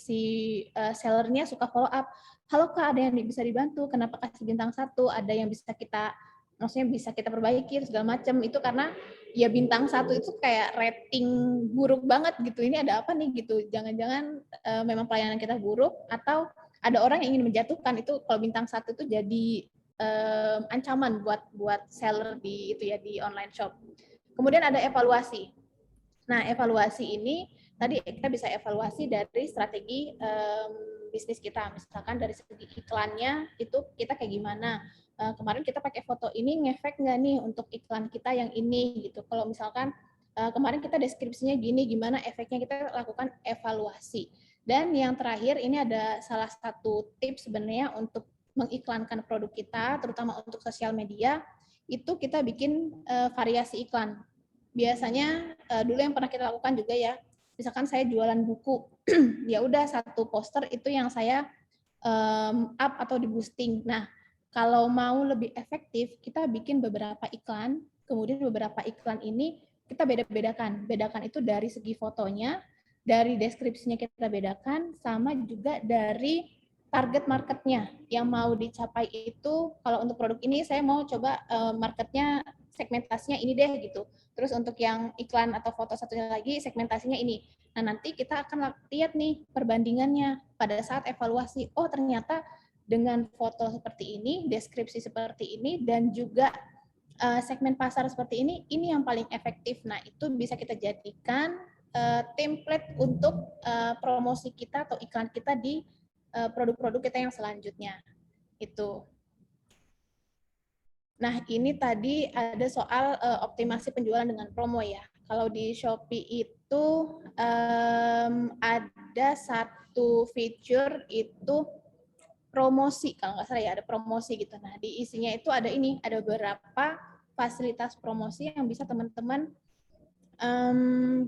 Speaker 1: sellernya suka follow up, halo Kak, ada yang bisa dibantu, kenapa kasih bintang 1, ada yang bisa kita, maksudnya bisa kita perbaiki, segala macam. Itu karena ya bintang 1 itu kayak rating buruk banget gitu, ini ada apa nih gitu, jangan-jangan memang pelayanan kita buruk, atau ada orang yang ingin menjatuhkan. Itu kalau bintang 1 itu jadi ancaman buat seller di itu ya, di online shop. Kemudian ada evaluasi. Nah, evaluasi ini tadi kita bisa evaluasi dari strategi bisnis kita. Misalkan dari segi iklannya itu kita kayak gimana. Kemarin kita pakai foto ini ngefek nggak nih untuk iklan kita yang ini gitu. Kalau misalkan kemarin kita deskripsinya gini, gimana efeknya, kita lakukan evaluasi. Dan yang terakhir ini ada salah satu tips sebenarnya untuk mengiklankan produk kita, terutama untuk sosial media, itu kita bikin variasi iklan. Biasanya dulu yang pernah kita lakukan juga ya, misalkan saya jualan buku, ya udah satu poster itu yang saya up atau di boosting. Nah, kalau mau lebih efektif, kita bikin beberapa iklan, kemudian beberapa iklan ini kita beda-bedakan. Bedakan itu dari segi fotonya, dari deskripsinya kita bedakan, sama juga dari target marketnya yang mau dicapai itu. Kalau untuk produk ini saya mau coba marketnya, segmentasinya ini deh gitu. Terus untuk yang iklan atau foto satunya lagi segmentasinya ini. Nah, nanti kita akan lihat nih perbandingannya pada saat evaluasi. Oh, ternyata dengan foto seperti ini, deskripsi seperti ini, dan juga segmen pasar seperti ini yang paling efektif. Nah, itu bisa kita jadikan template untuk promosi kita atau iklan kita di produk-produk kita yang selanjutnya. Itu. Nah, ini tadi ada soal optimasi penjualan dengan promo ya. Kalau di Shopee itu ada satu feature itu promosi, kalau nggak salah ya, ada promosi gitu. Nah, di isinya itu ada beberapa fasilitas promosi yang bisa teman-teman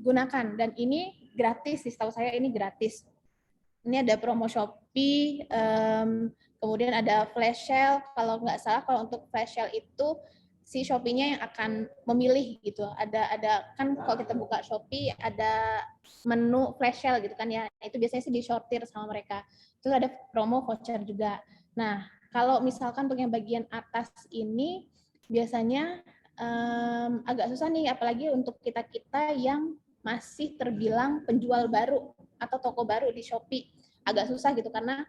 Speaker 1: gunakan. Dan ini gratis, setahu saya ini gratis. Ini ada promo Shopee, kemudian ada flash sale. Kalau nggak salah, kalau untuk flash sale itu si Shopee-nya yang akan memilih gitu. Ada kan kalau kita buka Shopee ada menu flash sale gitu kan ya. Itu biasanya sih disortir sama mereka. Terus ada promo voucher juga. Nah, kalau misalkan untuk yang bagian atas ini biasanya agak susah nih, apalagi untuk kita-kita yang masih terbilang penjual baru atau toko baru di Shopee. Agak susah gitu karena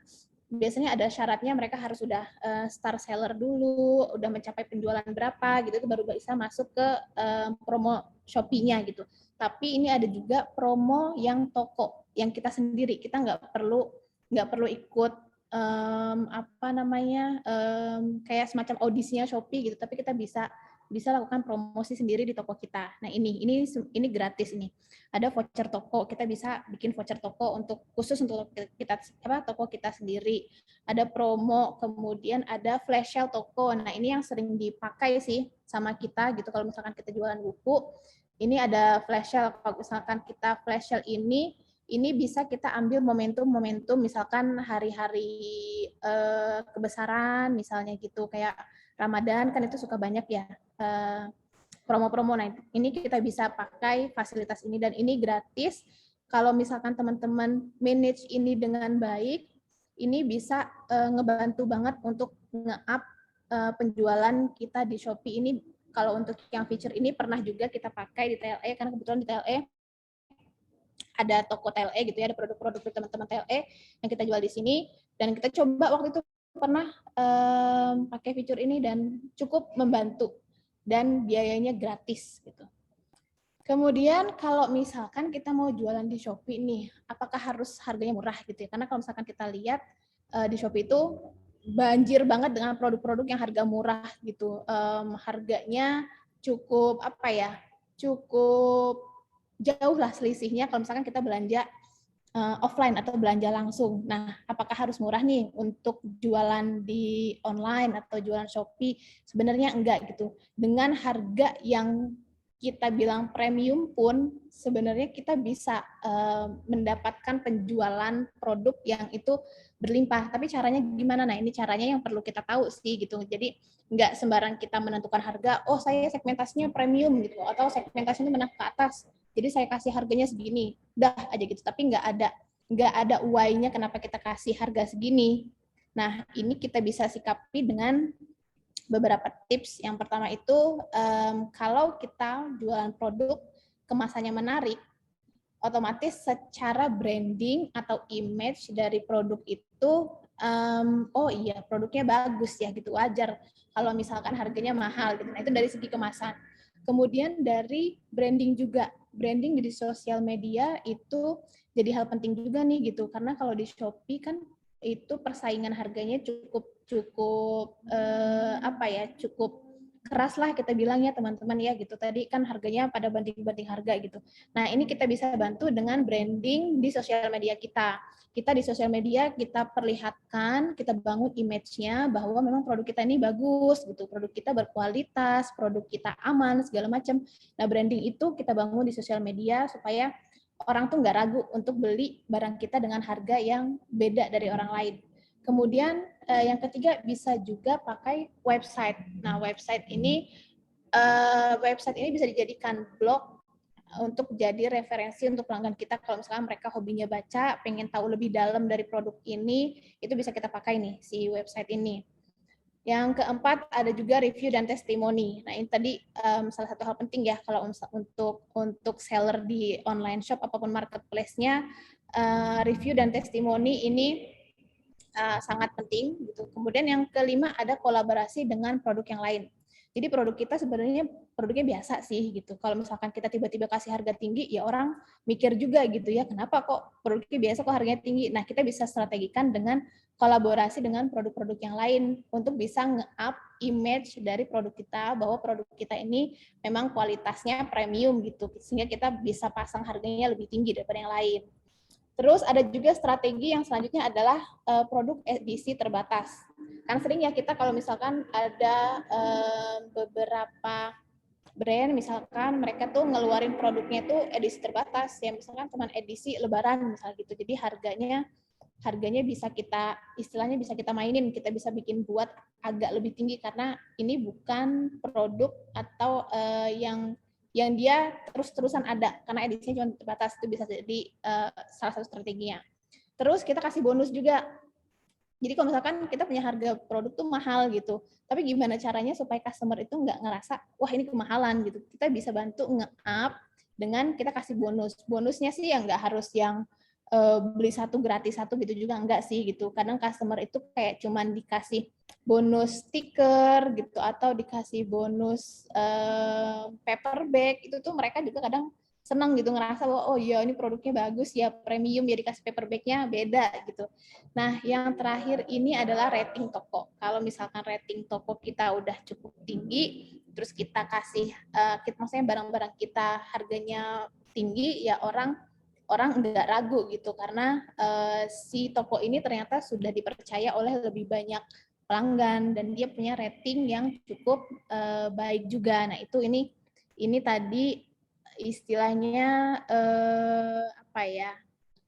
Speaker 1: biasanya ada syaratnya mereka harus sudah star seller dulu, udah mencapai penjualan berapa gitu, itu baru bisa masuk ke promo Shopee-nya gitu. Tapi ini ada juga promo yang toko, yang kita sendiri, kita nggak perlu ikut apa namanya kayak semacam audisinya Shopee gitu, tapi kita bisa lakukan promosi sendiri di toko kita. Nah ini gratis ini. Ada voucher toko, kita bisa bikin voucher toko untuk khusus untuk kita toko kita sendiri. Ada promo, kemudian ada flash sale toko. Nah ini yang sering dipakai sih sama kita gitu kalau misalkan kita jualan buku. Ini ada flash sale. Kalau misalkan kita flash sale ini bisa kita ambil momentum misalkan hari-hari kebesaran misalnya gitu, kayak Ramadan kan itu suka banyak ya promo-promo. Nah, ini kita bisa pakai fasilitas ini dan ini gratis. Kalau misalkan teman-teman manage ini dengan baik, ini bisa ngebantu banget untuk nge-up penjualan kita di Shopee ini. Kalau untuk yang feature ini pernah juga kita pakai di TLE, karena kebetulan di TLE ada toko TLE gitu ya, ada produk-produk dari teman-teman TLE yang kita jual di sini, dan kita coba waktu itu pernah pakai fitur ini dan cukup membantu dan biayanya gratis gitu. Kemudian kalau misalkan kita mau jualan di Shopee nih, apakah harus harganya murah gitu ya? Karena kalau misalkan kita lihat di Shopee itu banjir banget dengan produk-produk yang harga murah gitu. Harganya cukup apa ya? Cukup jauh lah selisihnya kalau misalkan kita belanja offline atau belanja langsung. Nah, apakah harus murah nih untuk jualan di online atau jualan Shopee? Sebenarnya enggak gitu. Dengan harga yang kita bilang premium pun sebenarnya kita bisa mendapatkan penjualan produk yang itu berlimpah. Tapi caranya gimana? Nah, ini caranya yang perlu kita tahu sih gitu. Jadi nggak sembarang kita menentukan harga, oh saya segmentasinya premium gitu, atau segmentasinya menengah ke atas, jadi saya kasih harganya segini, udah aja gitu. Tapi nggak ada why-nya kenapa kita kasih harga segini. Nah, ini kita bisa sikapi dengan beberapa tips. Yang pertama itu, kalau kita jualan produk kemasannya menarik, otomatis secara branding atau image dari produk itu, oh iya produknya bagus ya gitu, wajar kalau misalkan harganya mahal gitu. Nah, itu dari segi kemasan. Kemudian dari branding juga, branding di sosial media itu jadi hal penting juga nih gitu, karena kalau di Shopee kan itu persaingan harganya cukup keras lah kita bilang ya teman-teman ya gitu. Tadi kan harganya pada banting-banting harga gitu. Nah, ini kita bisa bantu dengan branding di sosial media kita. Kita di sosial media kita perlihatkan, kita bangun image-nya bahwa memang produk kita ini bagus gitu, produk kita berkualitas, produk kita aman segala macam. Nah, branding itu kita bangun di sosial media supaya orang tuh nggak ragu untuk beli barang kita dengan harga yang beda dari orang lain. Kemudian yang ketiga bisa juga pakai website. Nah, website ini bisa dijadikan blog untuk jadi referensi untuk pelanggan kita. Kalau misalkan mereka hobinya baca, pengen tahu lebih dalam dari produk ini, itu bisa kita pakai nih si website ini. Yang keempat ada juga review dan testimoni. Nah, ini tadi salah satu hal penting ya kalau untuk seller di online shop apapun marketplace-nya, review dan testimoni ini sangat penting gitu. Kemudian yang kelima ada kolaborasi dengan produk yang lain. Jadi produk kita sebenarnya produknya biasa sih gitu. Kalau misalkan kita tiba-tiba kasih harga tinggi, ya orang mikir juga gitu ya, kenapa kok produknya biasa kok harganya tinggi. Nah, kita bisa strategikan dengan kolaborasi dengan produk-produk yang lain untuk bisa nge-up image dari produk kita, bahwa produk kita ini memang kualitasnya premium gitu, sehingga kita bisa pasang harganya lebih tinggi daripada yang lain. Terus ada juga strategi yang selanjutnya adalah produk edisi terbatas. Kan sering ya kita kalau misalkan ada beberapa brand, misalkan mereka tuh ngeluarin produknya tuh edisi terbatas, ya misalkan cuma edisi lebaran misalnya gitu. Jadi harganya harganya bisa kita, istilahnya bisa kita mainin, kita bisa bikin buat agak lebih tinggi karena ini bukan produk atau yang dia terus-terusan ada, karena edisinya cuma terbatas, itu bisa jadi salah satu strateginya. Terus kita kasih bonus juga. Jadi kalau misalkan kita punya harga produk tuh mahal gitu, tapi gimana caranya supaya customer itu nggak ngerasa, wah ini kemahalan gitu. Kita bisa bantu nge-up dengan kita kasih bonus. Bonusnya sih yang nggak harus yang beli satu gratis satu gitu juga enggak sih gitu. Kadang customer itu kayak cuman dikasih bonus stiker gitu atau dikasih bonus paper bag, itu tuh mereka juga kadang senang gitu, ngerasa bahwa oh iya ini produknya bagus ya, premium ya, dikasih paper bag-nya beda gitu. Nah, yang terakhir ini adalah rating toko. Kalau misalkan rating toko kita udah cukup tinggi, terus kita kasih, maksudnya barang-barang kita harganya tinggi, ya orang nggak ragu gitu, karena si toko ini ternyata sudah dipercaya oleh lebih banyak pelanggan dan dia punya rating yang cukup baik juga. Nah, itu ini tadi istilahnya apa ya,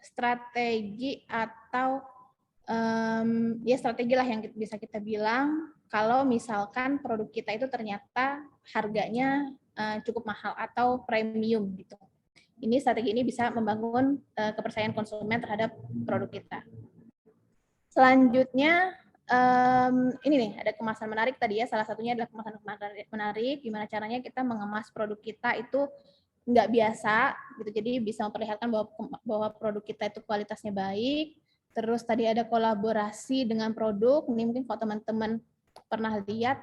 Speaker 1: strategi atau ya strategi lah yang bisa kita bilang kalau misalkan produk kita itu ternyata harganya cukup mahal atau premium gitu. Ini strategi ini bisa membangun kepercayaan konsumen terhadap produk kita. Selanjutnya ini nih ada kemasan menarik tadi ya, salah satunya adalah kemasan menarik, gimana caranya kita mengemas produk kita itu nggak biasa gitu, jadi bisa memperlihatkan bahwa produk kita itu kualitasnya baik. Terus tadi ada kolaborasi dengan produk, ini mungkin kalau teman-teman pernah lihat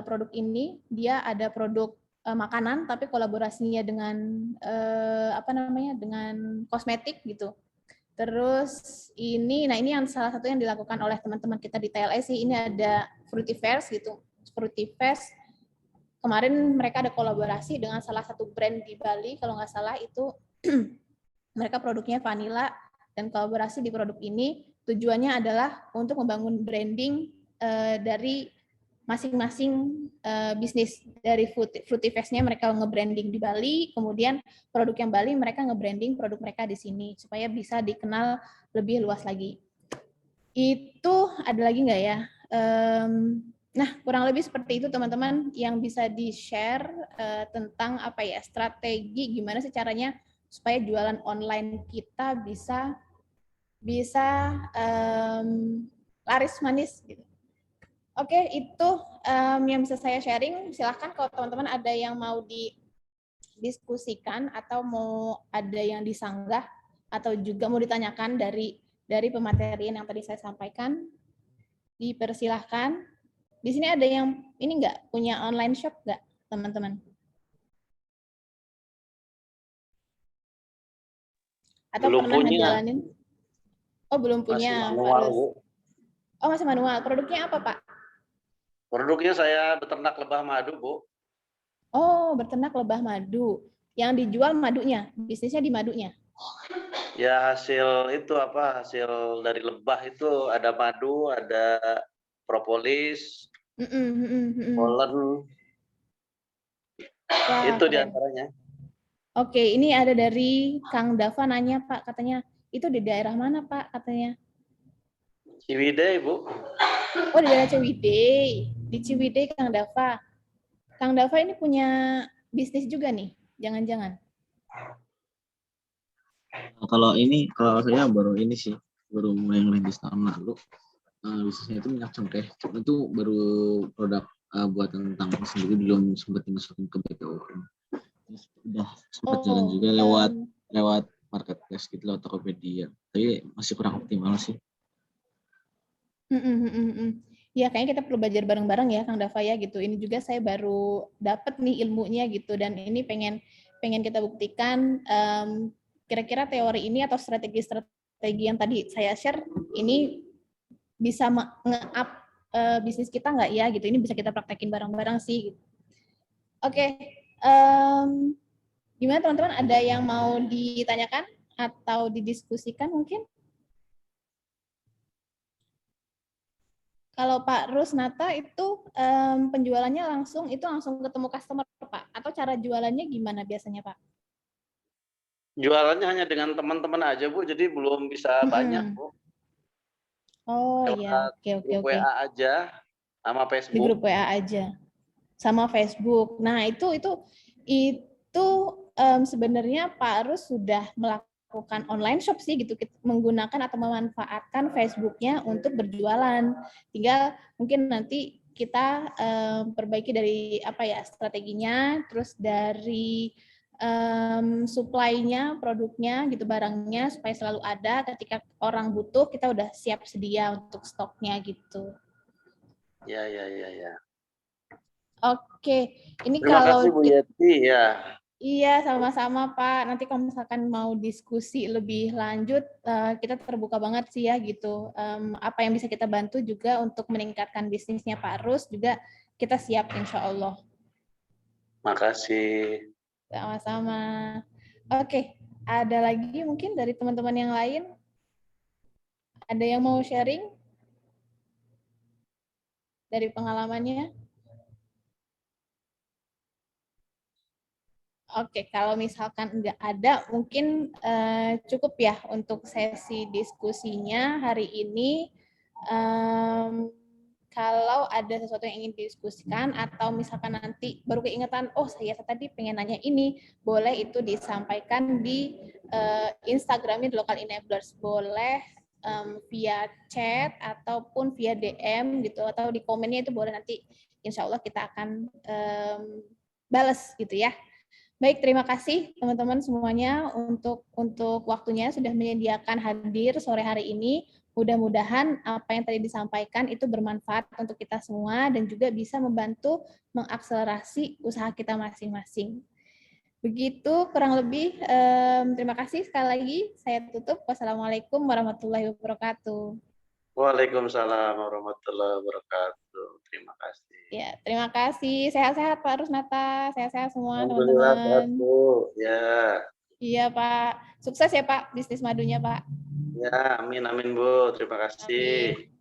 Speaker 1: produk ini, dia ada produk makanan tapi kolaborasinya dengan dengan kosmetik gitu. Terus ini yang salah satu yang dilakukan oleh teman-teman kita di TLS sih, ini ada Fruitifers gitu. Fruitifers kemarin mereka ada kolaborasi dengan salah satu brand di Bali, kalau nggak salah itu mereka produknya vanilla, dan kolaborasi di produk ini tujuannya adalah untuk membangun branding dari masing-masing bisnis. Dari Fruitifers-nya mereka nge-branding di Bali, kemudian produk yang Bali mereka nge-branding produk mereka di sini supaya bisa dikenal lebih luas lagi. Itu ada lagi nggak ya? Nah, kurang lebih seperti itu teman-teman yang bisa di-share tentang apa ya, strategi gimana sih caranya supaya jualan online kita bisa laris manis gitu. Oke, itu yang bisa saya sharing. Silahkan kalau teman-teman ada yang mau didiskusikan atau mau ada yang disanggah atau juga mau ditanyakan dari pematerian yang tadi saya sampaikan, dipersilahkan. Di sini ada yang ini nggak punya online shop nggak, teman-teman? Atau
Speaker 3: belum
Speaker 1: pernah
Speaker 3: punya.
Speaker 1: ngejalanin? Oh, belum punya.
Speaker 3: Masih manual, Bu.
Speaker 1: Oh, masih manual. Produknya apa, Pak?
Speaker 3: Produknya saya beternak lebah madu, Bu.
Speaker 1: Oh, beternak lebah madu. Yang dijual madunya, bisnisnya di madunya.
Speaker 3: Ya hasil itu apa? Hasil dari lebah itu ada madu, ada propolis, pollen.
Speaker 1: Wah,
Speaker 3: Itu
Speaker 1: keren.
Speaker 3: diantaranya.
Speaker 1: Oke, ini ada dari Kang Dava nanya, Pak, katanya itu di daerah mana, Pak, katanya?
Speaker 3: Ciwidey, Bu.
Speaker 1: Oh, di daerah Ciwidey. Di Ciwidey, Kang Dava. Kang Dava ini punya bisnis juga nih, jangan-jangan.
Speaker 4: Kalau saya baru ini sih, baru mulai ngerintis tahun lalu. Bisnisnya itu minyak cengkeh. Itu baru produk buatan tentang sendiri, belum sempat dimasukin ke BPO. Udah sempat jalan juga lewat marketplace gitu, lewat Tokopedia. Tapi masih kurang optimal sih.
Speaker 1: Ya, kayaknya kita perlu belajar bareng-bareng ya, Kang Dava ya gitu. Ini juga saya baru dapat nih ilmunya gitu, dan ini pengen kita buktikan kira-kira teori ini atau strategi yang tadi saya share ini bisa nge-up bisnis kita nggak ya gitu. Ini bisa kita praktekin bareng-bareng sih. Gitu. Oke, gimana teman-teman? Ada yang mau ditanyakan atau didiskusikan mungkin? Kalau Pak Rusnata itu penjualannya langsung ketemu customer, Pak? Atau cara jualannya gimana biasanya, Pak?
Speaker 3: Jualannya hanya dengan teman-teman aja, Bu. Jadi belum bisa banyak, Bu.
Speaker 1: Oh iya,
Speaker 3: Lewat
Speaker 1: oke oke
Speaker 3: grup
Speaker 1: oke.
Speaker 3: WA aja sama
Speaker 1: Di
Speaker 3: Facebook.
Speaker 1: grup WA aja. Sama Facebook. Nah, itu sebenarnya Pak Arus sudah melakukan online shop sih gitu, menggunakan atau memanfaatkan Facebook-nya untuk berjualan. Tinggal mungkin nanti kita perbaiki dari apa ya strateginya, terus dari supply-nya, produknya gitu, barangnya supaya selalu ada ketika orang butuh kita udah siap sedia untuk stoknya gitu.
Speaker 3: Ya, ya, ya, ya.
Speaker 1: Oke, ini
Speaker 3: Terima kasih
Speaker 1: kalau
Speaker 3: Bu Yeti ya.
Speaker 1: iya, sama-sama Pak. Nanti kalau misalkan mau diskusi lebih lanjut, kita terbuka banget sih ya gitu. Apa yang bisa kita bantu juga untuk meningkatkan bisnisnya Pak Rus juga kita siap insya Allah.
Speaker 3: Makasih.
Speaker 1: Sama-sama. Oke, ada lagi mungkin dari teman-teman yang lain? Ada yang mau sharing dari pengalamannya? Oke, kalau misalkan nggak ada, mungkin cukup ya untuk sesi diskusinya hari ini. Kalau ada sesuatu yang ingin didiskusikan atau misalkan nanti baru keingetan, oh saya tadi pengen nanya ini, boleh itu disampaikan di Instagramnya di Local Enablers, boleh via chat ataupun via DM gitu, atau di komennya itu boleh, nanti insya Allah kita akan balas gitu ya. Baik, terima kasih teman-teman semuanya untuk waktunya sudah menyediakan hadir sore hari ini. Mudah-mudahan apa yang tadi disampaikan itu bermanfaat untuk kita semua dan juga bisa membantu mengakselerasi usaha kita masing-masing. Begitu kurang lebih. Terima kasih sekali lagi. Saya tutup. Wassalamualaikum warahmatullahi wabarakatuh.
Speaker 3: Waalaikumsalam warahmatullahi wabarakatuh. Terima kasih.
Speaker 1: Ya, terima kasih. Sehat-sehat Pak Rusnata. Sehat-sehat semua
Speaker 3: Alhamdulillah sehat
Speaker 1: teman-teman.
Speaker 3: Bu. Ya.
Speaker 1: Iya Pak. Sukses ya Pak bisnis madunya Pak.
Speaker 3: Ya, amin amin Bu. Terima kasih.
Speaker 1: Amin.